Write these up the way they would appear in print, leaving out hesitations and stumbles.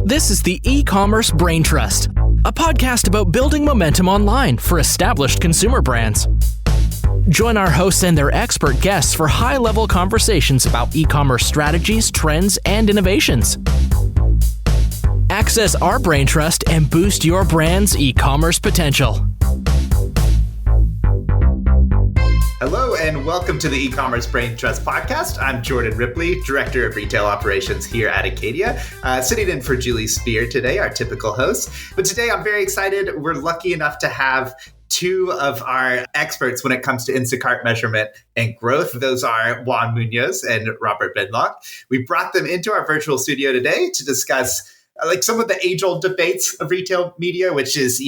This is the Ecommerce Braintrust, a podcast about building momentum online for established consumer brands. Join our hosts and their expert guests for high-level conversations about e-commerce strategies, trends, and innovations. Access our Braintrust and boost your brand's e-commerce potential. Hello and welcome to the E-commerce Braintrust podcast. I'm Jordan Ripley, Director of Retail Operations here at Acadia, sitting in for Julie Spear today, our typical host. But today I'm very excited. We're lucky enough to have two of our experts when it comes to Instacart measurement and growth. Those are Juan Munoz and Robert Benlloch. We brought them into our virtual studio today to discuss some of the age-old debates of retail media, which is,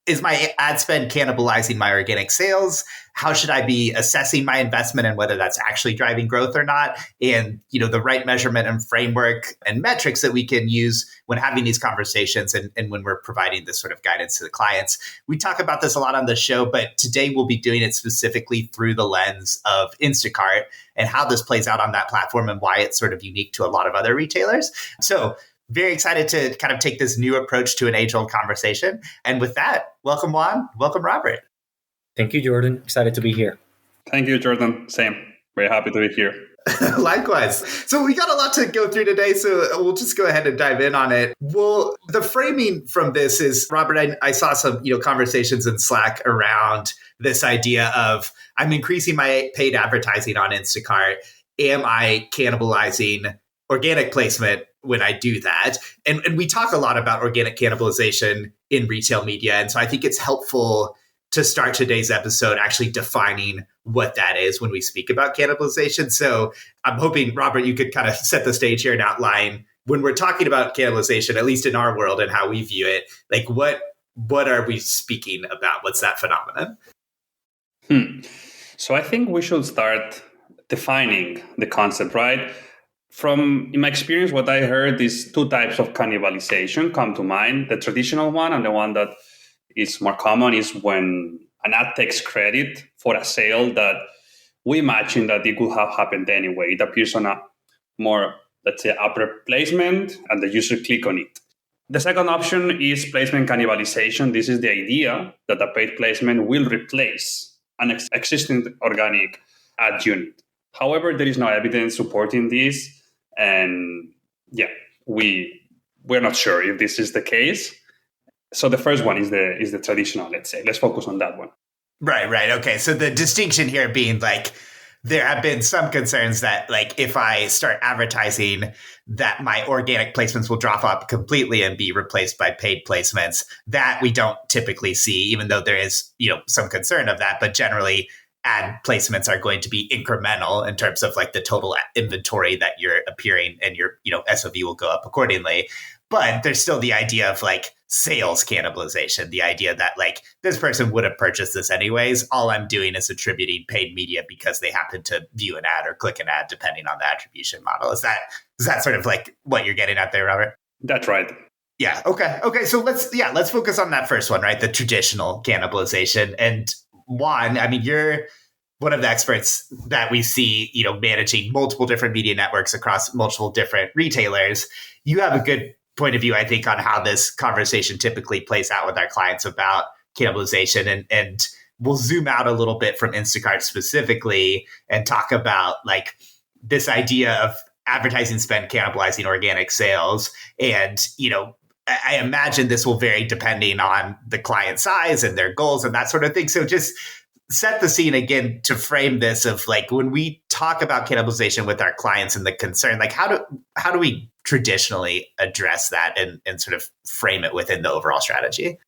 is my ad spend cannibalizing my organic sales? How should I be assessing my investment and whether that's actually driving growth or not? And, the right measurement and framework and metrics that we can use when having these conversations and when we're providing this sort of guidance to the clients. We talk about this a lot on the show, but today we'll be doing it specifically through the lens of Instacart and how this plays out on that platform and why it's sort of unique to a lot of other retailers. So very excited to kind of take this new approach to an age-old conversation. And with that, welcome Juan, welcome Robert. Thank you, Jordan. Excited to be here. Thank you, Jordan. Same. Very happy to be here. Likewise. So we got a lot to go through today, so we'll just go ahead and dive in on it. Well, the framing from this is, Robert, I saw some conversations in Slack around this idea of I'm increasing my paid advertising on Instacart. Am I cannibalizing organic placement when I do that? And we talk a lot about organic cannibalization in retail media. And so I think it's helpful to start today's episode actually defining what that is when we speak about cannibalization. So I'm hoping, Robert, you could kind of set the stage here and outline when we're talking about cannibalization, at least in our world and how we view it, what are we speaking about? What's that phenomenon? So I think we should start defining the concept, right? In my experience, what I heard is two types of cannibalization come to mind. The traditional one and the one that is more common is when an ad takes credit for a sale that we imagine that it could have happened anyway. It appears on a more, let's say, upper placement and the user click on it. The second option is placement cannibalization. This is the idea that a paid placement will replace an existing organic ad unit. However, there is no evidence supporting this. And we're not sure if this is the case. So the first one is the traditional, let's say. Let's focus on that one. Right. Okay. So the distinction here being there have been some concerns that if I start advertising that my organic placements will drop off completely and be replaced by paid placements. That we don't typically see, even though there is, some concern of that. But generally, ad placements are going to be incremental in terms of the total inventory that you're appearing, and your SOV will go up accordingly. But there's still the idea of sales cannibalization, the idea that this person would have purchased this anyways. All I'm doing is attributing paid media because they happen to view an ad or click an ad, depending on the attribution model. Is that sort of what you're getting at there, Robert? That's right. Yeah. Okay. So let's focus on that first one, right? The traditional cannibalization. And Juan, I mean, you're one of the experts that we see, managing multiple different media networks across multiple different retailers. You have a good point of view, I think, on how this conversation typically plays out with our clients about cannibalization. And we'll zoom out a little bit from Instacart specifically and talk about this idea of advertising spend cannibalizing organic sales. And, I imagine this will vary depending on the client size and their goals and that sort of thing. So just set the scene again to frame this of when we talk about cannibalization with our clients and the concern, how do we traditionally address that and sort of frame it within the overall strategy?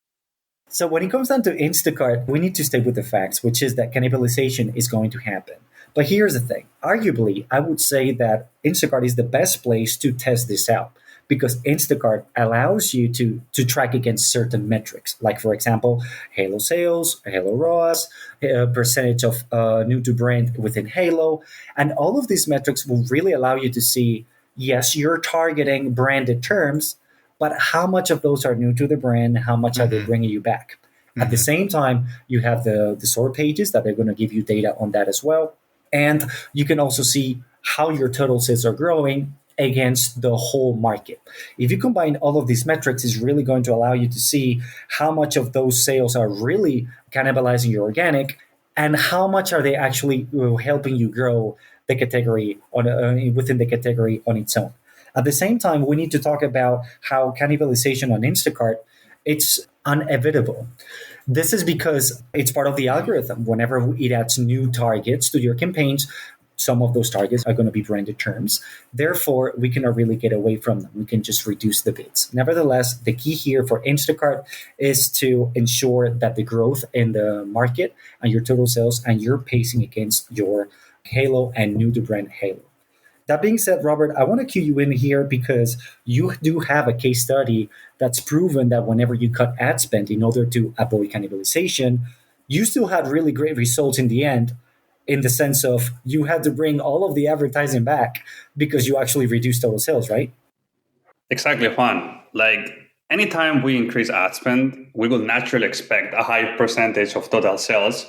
So when it comes down to Instacart, we need to stay with the facts, which is that cannibalization is going to happen. But here's the thing. Arguably, I would say that Instacart is the best place to test this out, because Instacart allows you to track against certain metrics, like, for example, Halo sales, Halo ROAS, percentage of new to brand within Halo. And all of these metrics will really allow you to see, yes, you're targeting branded terms, but how much of those are new to the brand? How much are they bringing you back? At the same time, you have the sort pages that are going to give you data on that as well. And you can also see how your total sales are growing against the whole market. If you combine all of these metrics, it's really going to allow you to see how much of those sales are really cannibalizing your organic and how much are they actually helping you grow the category within the category on its own. At the same time, we need to talk about how cannibalization on Instacart, it's unavoidable. This is because it's part of the algorithm. Whenever it adds new targets to your campaigns, some of those targets are going to be branded terms. Therefore, we cannot really get away from them. We can just reduce the bids. Nevertheless, the key here for Instacart is to ensure that the growth in the market and your total sales and your pacing against your halo and new to brand halo. That being said, Robert, I want to cue you in here because you do have a case study that's proven that whenever you cut ad spend in order to avoid cannibalization, you still had really great results in the end, in the sense of you had to bring all of the advertising back because you actually reduced total sales, right? Exactly, Juan. Like anytime we increase ad spend, we will naturally expect a high percentage of total sales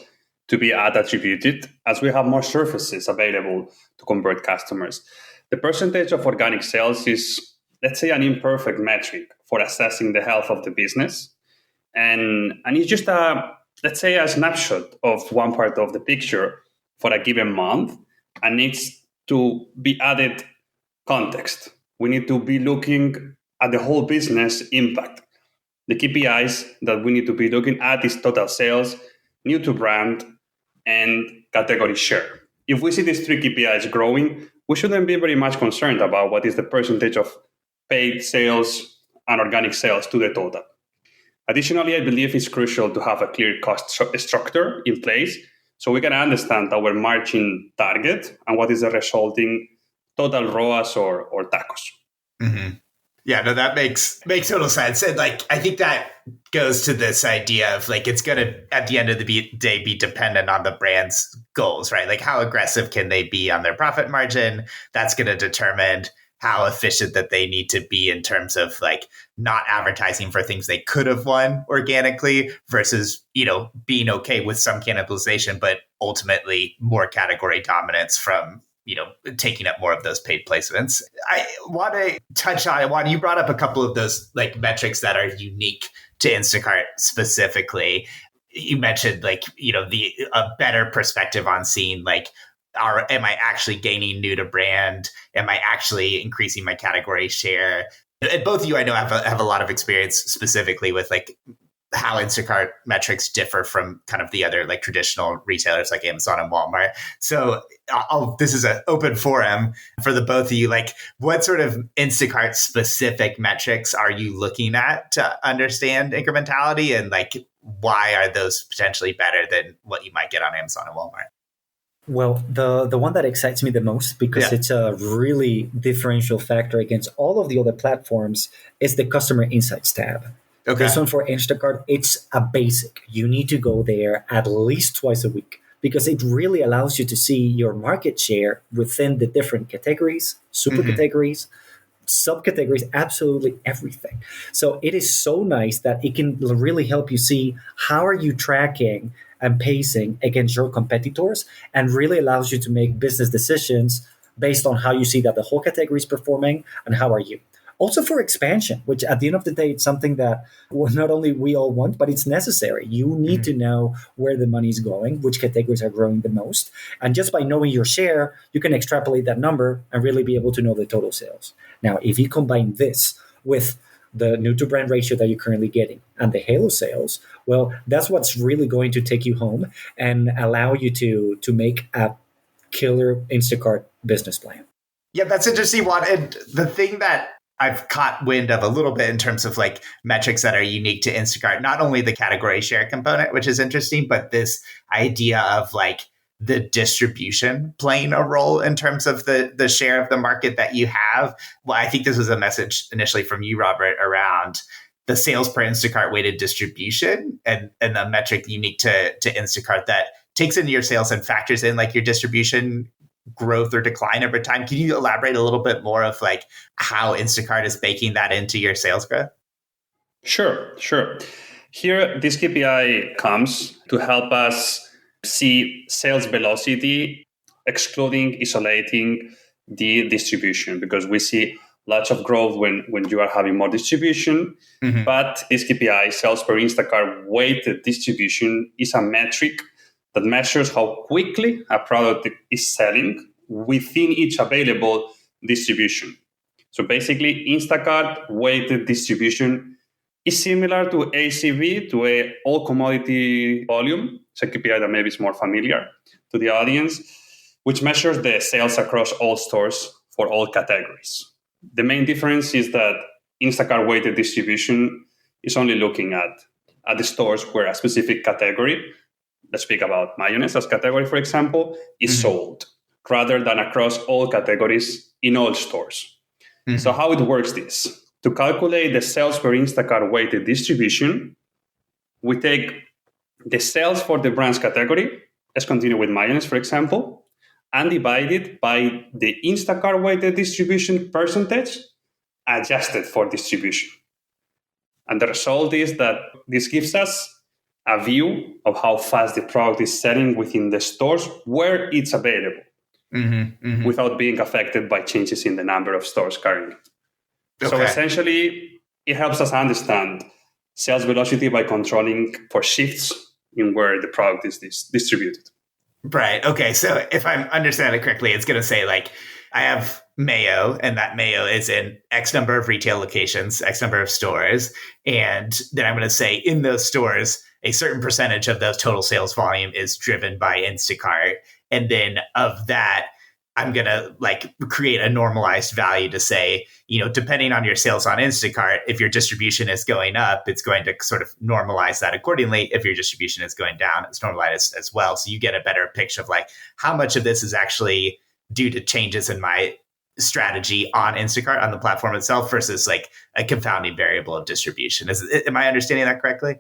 to be ad attributed as we have more surfaces available to convert customers. The percentage of organic sales is, let's say, an imperfect metric for assessing the health of the business. And it's just let's say, a snapshot of one part of the picture for a given month and needs to be added context. We need to be looking at the whole business impact. The KPIs that we need to be looking at is total sales, new to brand, and category share. If we see these three KPIs growing, we shouldn't be very much concerned about what is the percentage of paid sales and organic sales to the total. Additionally, I believe it's crucial to have a clear cost structure in place so we can understand our margin target and what is the resulting total ROAS or TACOS. Mm-hmm. Yeah, no, that makes total sense. And like, I think that goes to this idea of like, it's going to, at the end of the day, be dependent on the brand's goals, right? Like how aggressive can they be on their profit margin? That's going to determine how efficient that they need to be in terms of like not advertising for things they could have won organically versus, being okay with some cannibalization, but ultimately more category dominance from taking up more of those paid placements. I want to touch on it. Juan, you brought up a couple of those like metrics that are unique to Instacart specifically. You mentioned like, a better perspective on seeing like, am I actually gaining new to brand? Am I actually increasing my category share? And both of you, I know, have a lot of experience specifically with like how Instacart metrics differ from kind of the other like traditional retailers like Amazon and Walmart. So this is an open forum for the both of you. Like, what sort of Instacart specific metrics are you looking at to understand incrementality, and like why are those potentially better than what you might get on Amazon and Walmart? Well, the one that excites me the most, because it's a really differential factor against all of the other platforms, is the customer insights tab. Okay. This one for Instacart, it's a basic. You need to go there at least twice a week because it really allows you to see your market share within the different categories, super categories, subcategories, absolutely everything. So it is so nice that it can really help you see how are you tracking and pacing against your competitors, and really allows you to make business decisions based on how you see that the whole category is performing and how are you. Also for expansion, which at the end of the day, it's something that not only we all want, but it's necessary. You need to know where the money is going, which categories are growing the most. And just by knowing your share, you can extrapolate that number and really be able to know the total sales. Now, if you combine this with the new to brand ratio that you're currently getting and the halo sales, well, that's what's really going to take you home and allow you to make a killer Instacart business plan. Yeah, that's interesting, Juan. And the thing that I've caught wind of a little bit in terms of like metrics that are unique to Instacart, not only the category share component, which is interesting, but this idea of like the distribution playing a role in terms of the share of the market that you have. Well, I think this was a message initially from you, Robert, around the sales per Instacart weighted distribution and the metric unique to Instacart that takes into your sales and factors in like your distribution growth or decline over time. Can you elaborate a little bit more of like how Instacart is baking that into your sales growth? Sure. Here, this KPI comes to help us see sales velocity, excluding, isolating the distribution, because we see lots of growth when you are having more distribution. But this KPI, sales per Instacart weighted distribution, is a metric that measures how quickly a product is selling within each available distribution. So basically, Instacart weighted distribution is similar to ACV, to a all commodity volume. It's a KPI that maybe is more familiar to the audience, which measures the sales across all stores for all categories. The main difference is that Instacart weighted distribution is only looking at the stores where a specific category, let's speak about mayonnaise as category, for example, is sold, rather than across all categories in all stores. So how it works is, to calculate the sales per Instacart weighted distribution, we take the sales for the brand's category, let's continue with mayonnaise, for example, and divide it by the Instacart weighted distribution percentage adjusted for distribution. And the result is that this gives us a view of how fast the product is selling within the stores where it's available, without being affected by changes in the number of stores carrying it. Okay. So essentially, it helps us understand sales velocity by controlling for shifts in where the product is distributed. Right. Okay. So if I'm understanding it correctly, it's going to say like, I have mayo, and that mayo is in X number of retail locations, X number of stores. And then I'm going to say in those stores, a certain percentage of the total sales volume is driven by Instacart. And then of that, I'm going to like create a normalized value to say, depending on your sales on Instacart, if your distribution is going up, it's going to sort of normalize that accordingly. If your distribution is going down, it's normalized as well. So you get a better picture of like how much of this is actually due to changes in my strategy on Instacart, on the platform itself, versus like a confounding variable of distribution. Am I understanding that correctly?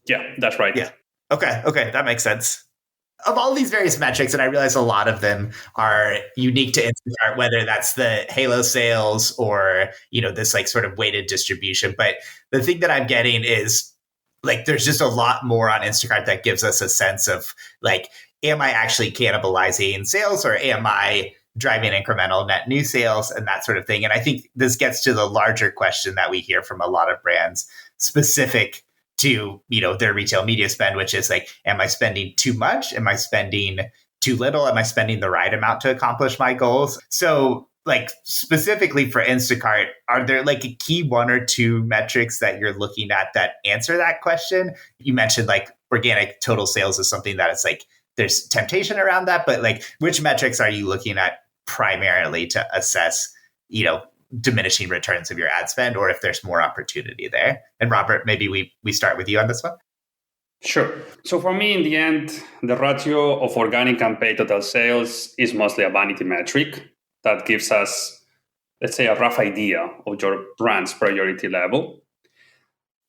Yeah, that's right. Yeah. Okay. That makes sense. Of all these various metrics, and I realize a lot of them are unique to Instacart, whether that's the halo sales or, this like sort of weighted distribution. But the thing that I'm getting is like, there's just a lot more on Instacart that gives us a sense of like, am I actually cannibalizing sales, or am I driving incremental net new sales and that sort of thing? And I think this gets to the larger question that we hear from a lot of brands specific to, their retail media spend, which is like, am I spending too much? Am I spending too little? Am I spending the right amount to accomplish my goals? So like specifically for Instacart, are there like a key one or two metrics that you're looking at that answer that question? You mentioned like organic total sales is something that it's like, there's temptation around that, but like which metrics are you looking at primarily to assess, diminishing returns of your ad spend, or if there's more opportunity there? And Robert, maybe we start with you on this one. Sure. So for me, in the end, the ratio of organic and paid total sales is mostly a vanity metric that gives us, let's say, a rough idea of your brand's priority level.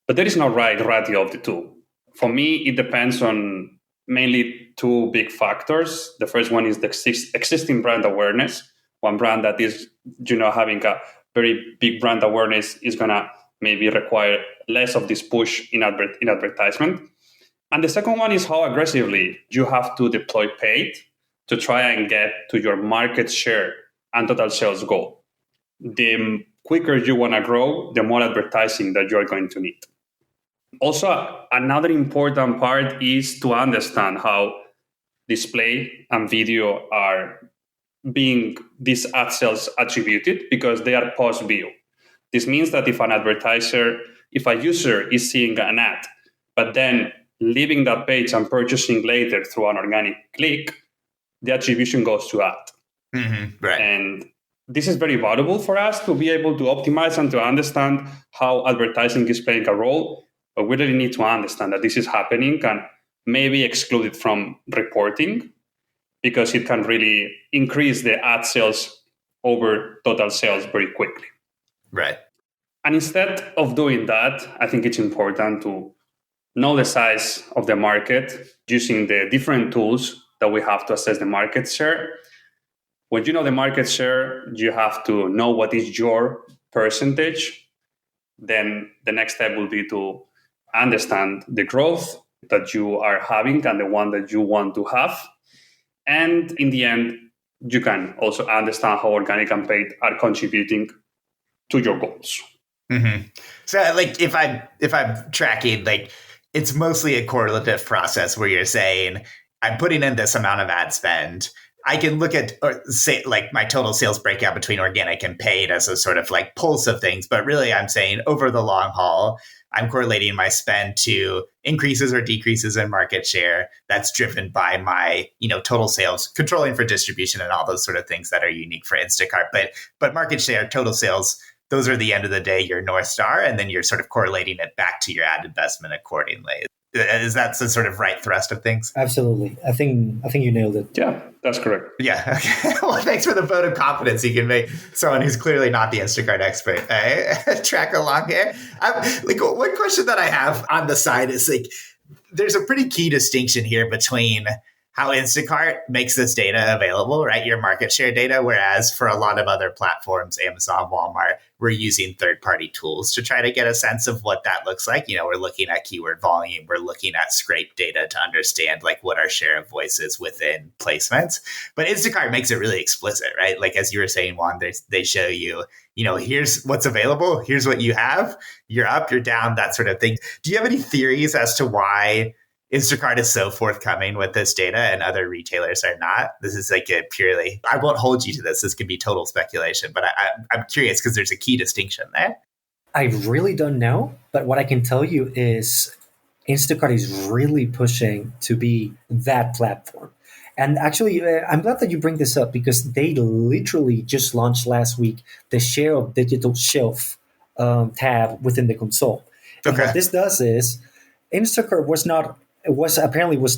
But there is no right ratio of the two. For me, it depends on mainly two big factors. The first one is the existing brand awareness. One brand that is, having a very big brand awareness is going to maybe require less of this push in advertisement. And the second one is how aggressively you have to deploy paid to try and get to your market share and total sales goal. The quicker you want to grow, the more advertising that you're going to need. Also, another important part is to understand how display and video are being these ad sales attributed, because they are post-view. This means that if a user is seeing an ad, but then leaving that page and purchasing later through an organic click, the attribution goes to ad. Right. And this is very valuable for us to be able to optimize and to understand how advertising is playing a role. But we really need to understand that this is happening and maybe exclude it from reporting, because it can really increase the ad sales over total sales very quickly. Right. And instead of doing that, I think it's important to know the size of the market using the different tools that we have to assess the market share. When you know the market share, you have to know what is your percentage. Then the next step will be to understand the growth that you are having and the one that you want to have. And in the end, you can also understand how organic and paid are contributing to your goals. Mm-hmm. So like if I'm tracking, like it's mostly a correlative process where you're saying I'm putting in this amount of ad spend. I can look at or say like my total sales breakout between organic and paid as a sort of like pulse of things. But really I'm saying over the long haul, I'm correlating my spend to increases or decreases in market share. That's driven by my, total sales, controlling for distribution and all those sort of things that are unique for Instacart. But market share, total sales, those are the end of the day, your North Star, and then you're sort of correlating it back to your ad investment accordingly. Is that the sort of right thrust of things? Absolutely. I think you nailed it. Yeah, that's correct. Yeah. Okay. Well, thanks for the vote of confidence you can make someone who's clearly not the Instacart expert track along here. Like one question that I have on the side is like, there's a pretty key distinction here between how Instacart makes this data available, right? Your market share data, whereas for a lot of other platforms, Amazon, Walmart, we're using third-party tools to try to get a sense of what that looks like. We're looking at keyword volume, we're looking at scrape data to understand like what our share of voice is within placements. But Instacart makes it really explicit, right? Like as you were saying, Juan, they show you, here's what's available, here's what you have, you're up, you're down, that sort of thing. Do you have any theories as to why Instacart is so forthcoming with this data and other retailers are not? This is like I won't hold you to this. This could be total speculation, but I'm curious because there's a key distinction there. I really don't know, but what I can tell you is Instacart is really pushing to be that platform. And actually, I'm glad that you bring this up because they literally just launched last week the share of digital shelf tab within the console. And what this does is Instacart was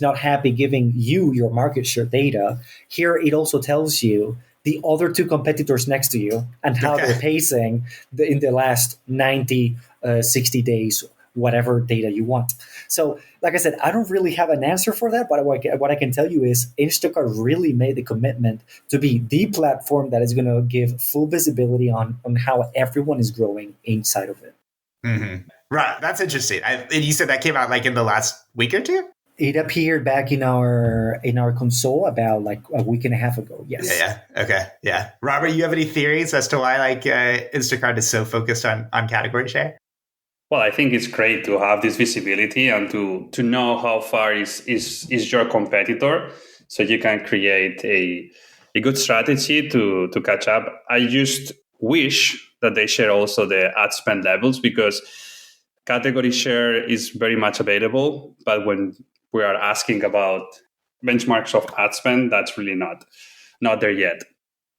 not happy giving you your market share data. Here, it also tells you the other two competitors next to you and how they're pacing in the last 90, 60 days, whatever data you want. So, like I said, I don't really have an answer for that, but what I can tell you is Instacart really made the commitment to be the platform that is going to give full visibility on how everyone is growing inside of it. Mm-hmm. Right. That's interesting. And you said that came out like in the last week or two? It appeared back in our console about like a week and a half ago. Yes. Yeah. Okay. Yeah. Robert, you have any theories as to why like Instacart is so focused on category share? Well, I think it's great to have this visibility and to know how far is your competitor, so you can create a good strategy to catch up. I just wish that they share also the ad spend levels, because category share is very much available, but when we are asking about benchmarks of ad spend, that's really not there yet.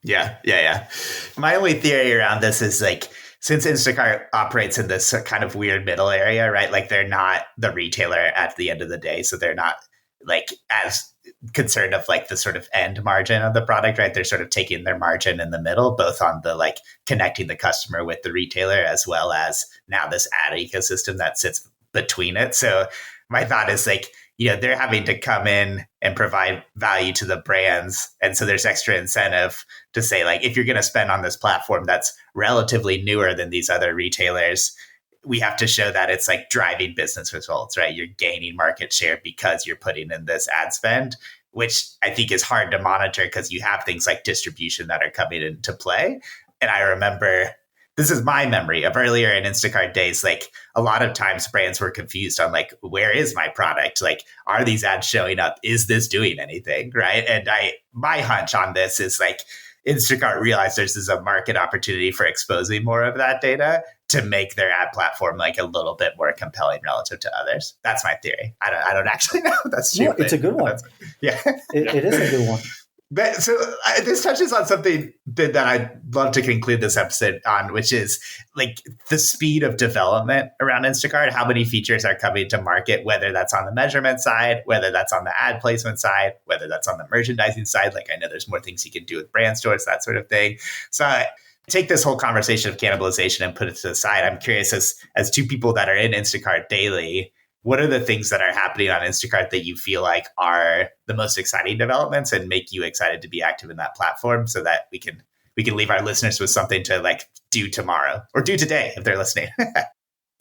Yeah. My only theory around this is like, since Instacart operates in this kind of weird middle area, right? Like they're not the retailer at the end of the day. So they're not like as concerned of like the sort of end margin of the product, right? They're sort of taking their margin in the middle, both on the like connecting the customer with the retailer, as well as now this ad ecosystem that sits between it. So my thought is like, they're having to come in and provide value to the brands. And so there's extra incentive to say, like, if you're going to spend on this platform that's relatively newer than these other retailers, we have to show that it's like driving business results, right? You're gaining market share because you're putting in this ad spend, which I think is hard to monitor because you have things like distribution that are coming into play. And I remember, this is my memory of earlier in Instacart days, like a lot of times brands were confused on like, where is my product? Like, are these ads showing up? Is this doing anything? Right. And my hunch on this is like Instacart realized there's a market opportunity for exposing more of that data to make their ad platform like a little bit more compelling relative to others. That's my theory. I don't actually know if that's true. No, it's a good one. Yeah. It is a good one. But so this touches on something that I'd love to conclude this episode on, which is like the speed of development around Instacart. How many features are coming to market, whether that's on the measurement side, whether that's on the ad placement side, whether that's on the merchandising side. Like I know there's more things you can do with brand stores, that sort of thing. So take this whole conversation of cannibalization and put it to the side. I'm curious, as two people that are in Instacart daily, what are the things that are happening on Instacart that you feel like are the most exciting developments and make you excited to be active in that platform, so that we can leave our listeners with something to like do tomorrow or do today if they're listening?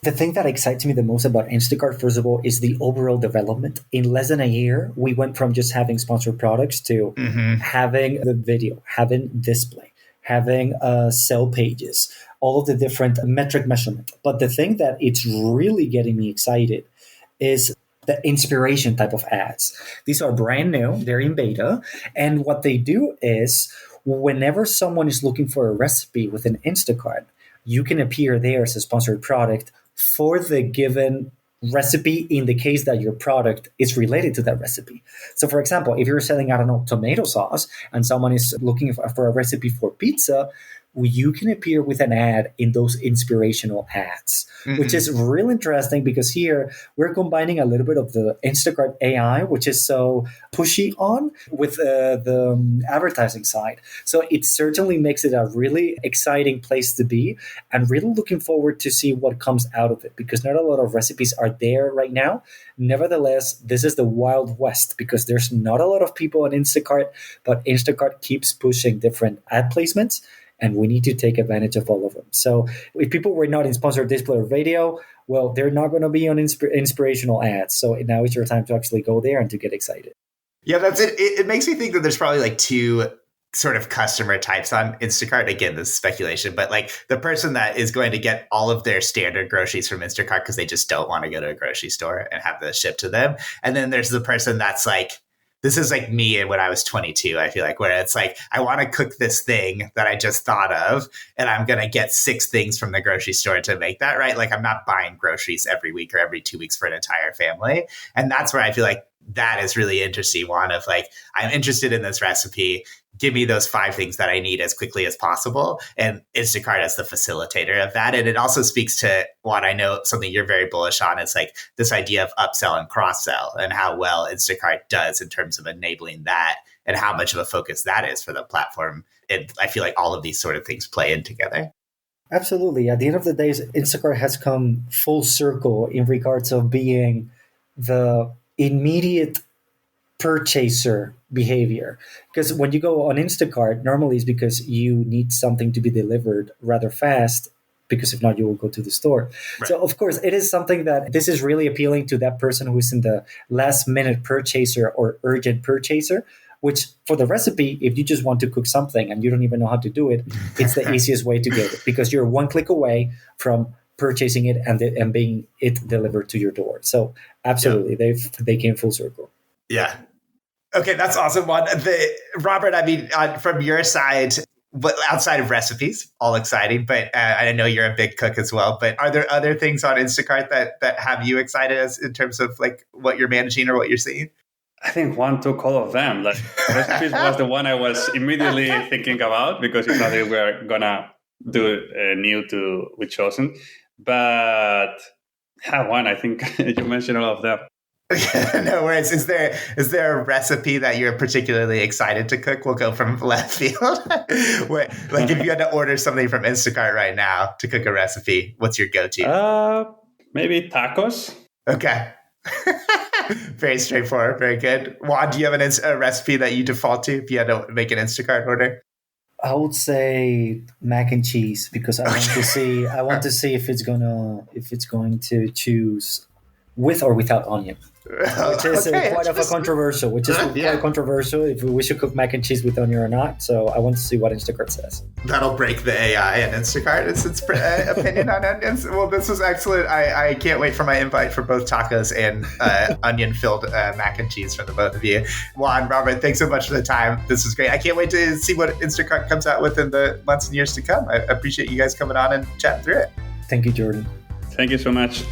The thing that excites me the most about Instacart, first of all, is the overall development. In less than a year, we went from just having sponsored products to having the video, having display, having sell pages, all of the different metric measurement. But the thing that it's really getting me excited is the inspiration type of ads. These are brand new, they're in beta. And what they do is whenever someone is looking for a recipe within Instacart, you can appear there as a sponsored product for the given recipe in the case that your product is related to that recipe. So for example, if you're selling, I don't know, tomato sauce and someone is looking for a recipe for pizza, you can appear with an ad in those inspirational ads, which is real interesting because here we're combining a little bit of the Instacart AI, which is so pushy on, with the advertising side. So it certainly makes it a really exciting place to be, and really looking forward to see what comes out of it, because not a lot of recipes are there right now. Nevertheless, this is the Wild West because there's not a lot of people on Instacart, but Instacart keeps pushing different ad placements, and we need to take advantage of all of them. So if people were not in sponsored display or video, well, they're not going to be on inspirational ads. So now is your time to actually go there and to get excited. Yeah, that's it. It makes me think that there's probably like two sort of customer types on Instacart. Again, this is speculation, but like the person that is going to get all of their standard groceries from Instacart because they just don't want to go to a grocery store and have this shipped to them. And then there's the person that's like, this is like me when I was 22, I feel like, where it's like, I want to cook this thing that I just thought of, and I'm going to get 6 things from the grocery store to make that, right? Like I'm not buying groceries every week or every 2 weeks for an entire family. And that's where I feel like that is really interesting, Juan, of like, I'm interested in this recipe. Give me those 5 things that I need as quickly as possible. And Instacart as the facilitator of that. And it also speaks to what I know, something you're very bullish on. It's like this idea of upsell and cross-sell and how well Instacart does in terms of enabling that and how much of a focus that is for the platform. And I feel like all of these sort of things play in together. Absolutely. At the end of the day, Instacart has come full circle in regards of being the immediate purchaser behavior. Because when you go on Instacart, normally it's because you need something to be delivered rather fast, because if not, you will go to the store. Right. So of course, it is something that this is really appealing to that person who is in the last minute purchaser or urgent purchaser, which for the recipe, if you just want to cook something and you don't even know how to do it, it's the easiest way to get it, because you're one click away from purchasing it and being it delivered to your door. So absolutely, they came full circle. Yeah. Okay, that's awesome, Juan. Robert, I mean, from your side, but outside of recipes, all exciting, but I know you're a big cook as well, but are there other things on Instacart that have you excited as in terms of like what you're managing or what you're seeing? I think Juan took all of them. Like recipes was the one I was immediately thinking about because it's something we're going to do new with Chosen. But Juan, I think you mentioned all of them. No worries. Is there a recipe that you're particularly excited to cook? We'll go from left field. Like if you had to order something from Instacart right now to cook a recipe, what's your go-to? Maybe tacos. Okay. Very straightforward. Very good. Juan, do you have a recipe that you default to if you had to make an Instacart order? I would say mac and cheese, because I want to see if it's going to choose with or without onion, which is quite controversial. If we should cook mac and cheese with onion or not. So I want to see what Instacart says. That'll break the AI and Instacart. It's opinion on onions. Well, this was excellent. I can't wait for my invite for both tacos and onion-filled mac and cheese from the both of you. Juan, Robert, thanks so much for the time. This was great. I can't wait to see what Instacart comes out with in the months and years to come. I appreciate you guys coming on and chatting through it. Thank you, Jordan. Thank you so much.